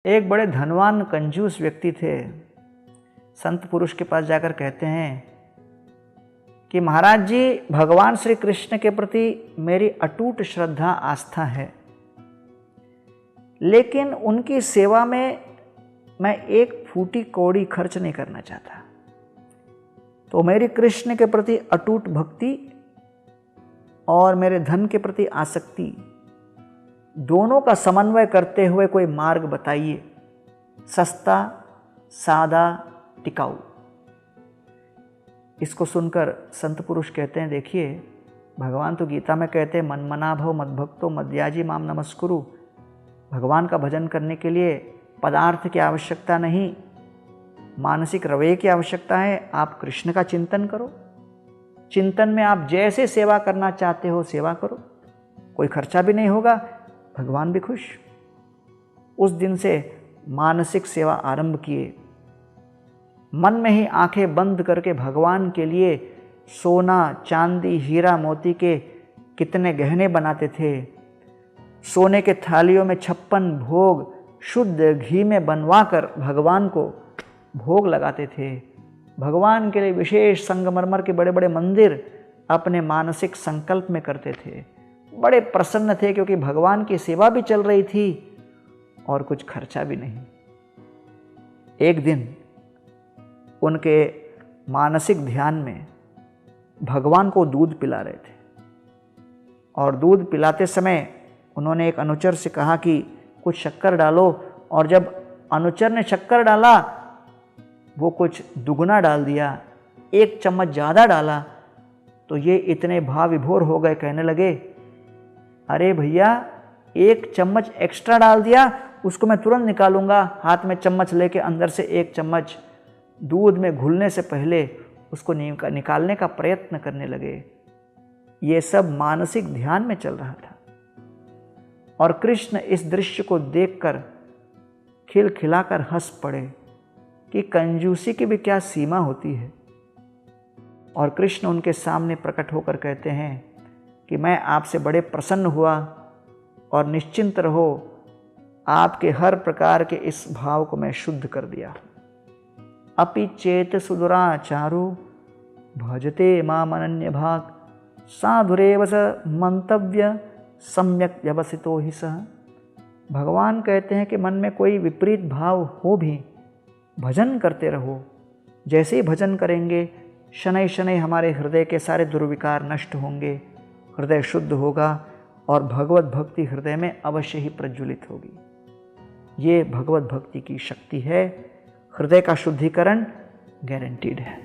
एक बड़े धनवान कंजूस व्यक्ति थे। संत पुरुष के पास जाकर कहते हैं कि महाराज जी, भगवान श्री कृष्ण के प्रति मेरी अटूट श्रद्धा आस्था है, लेकिन उनकी सेवा में मैं एक फूटी कौड़ी खर्च नहीं करना चाहता। तो मेरी कृष्ण के प्रति अटूट भक्ति और मेरे धन के प्रति आसक्ति, दोनों का समन्वय करते हुए कोई मार्ग बताइए, सस्ता, सादा, टिकाऊ। इसको सुनकर संत पुरुष कहते हैं, देखिए, भगवान तो गीता में कहते हैं, मन मना भव मद्भक्तो मद्याजी माम नमस्कुरु। भगवान का भजन करने के लिए पदार्थ की आवश्यकता नहीं, मानसिक रवैये की आवश्यकता है। आप कृष्ण का चिंतन करो, चिंतन में आप जैसे सेवा करना चाहते हो सेवा करो, कोई खर्चा भी नहीं होगा, भगवान भी खुश। उस दिन से मानसिक सेवा आरंभ किए। मन में ही आंखें बंद करके भगवान के लिए सोना, चांदी, हीरा, मोती के कितने गहने बनाते थे। सोने के थालियों में 56 भोग शुद्ध घी में बनवाकर भगवान को भोग लगाते थे। भगवान के लिए विशेष संगमरमर के बड़े बड़े मंदिर अपने मानसिक संकल्प में करते थे। बड़े प्रसन्न थे क्योंकि भगवान की सेवा भी चल रही थी और कुछ खर्चा भी नहीं। एक दिन उनके मानसिक ध्यान में भगवान को दूध पिला रहे थे और दूध पिलाते समय उन्होंने एक अनुचर से कहा कि कुछ शक्कर डालो, और जब अनुचर ने शक्कर डाला वो कुछ दुगना डाल दिया, 1 चम्मच ज़्यादा डाला। तो ये इतने भाव विभोर हो गए, कहने लगे, अरे भैया, 1 चम्मच एक्स्ट्रा डाल दिया, उसको मैं तुरंत निकालूंगा। हाथ में चम्मच लेके अंदर से 1 चम्मच दूध में घुलने से पहले उसको निकालने का प्रयत्न करने लगे। ये सब मानसिक ध्यान में चल रहा था और कृष्ण इस दृश्य को देखकर खिलखिलाकर हंस पड़े कि कंजूसी की भी क्या सीमा होती है। और कृष्ण उनके सामने प्रकट होकर कहते हैं कि मैं आपसे बड़े प्रसन्न हुआ और निश्चिंत रहो, आपके हर प्रकार के इस भाव को मैं शुद्ध कर दिया। अपि चेत सुदुराचारो भजते माम अनन्य भाग, साधुरेव स मंतव्य सम्यक व्यवसितो ही सह। भगवान कहते हैं कि मन में कोई विपरीत भाव हो भी भजन करते रहो। जैसे ही भजन करेंगे, शनै शनै हमारे हृदय के सारे दुर्विकार नष्ट होंगे, हृदय शुद्ध होगा और भगवत भक्ति हृदय में अवश्य ही प्रज्वलित होगी। ये भगवत भक्ति की शक्ति है। हृदय का शुद्धिकरण गारंटीड है।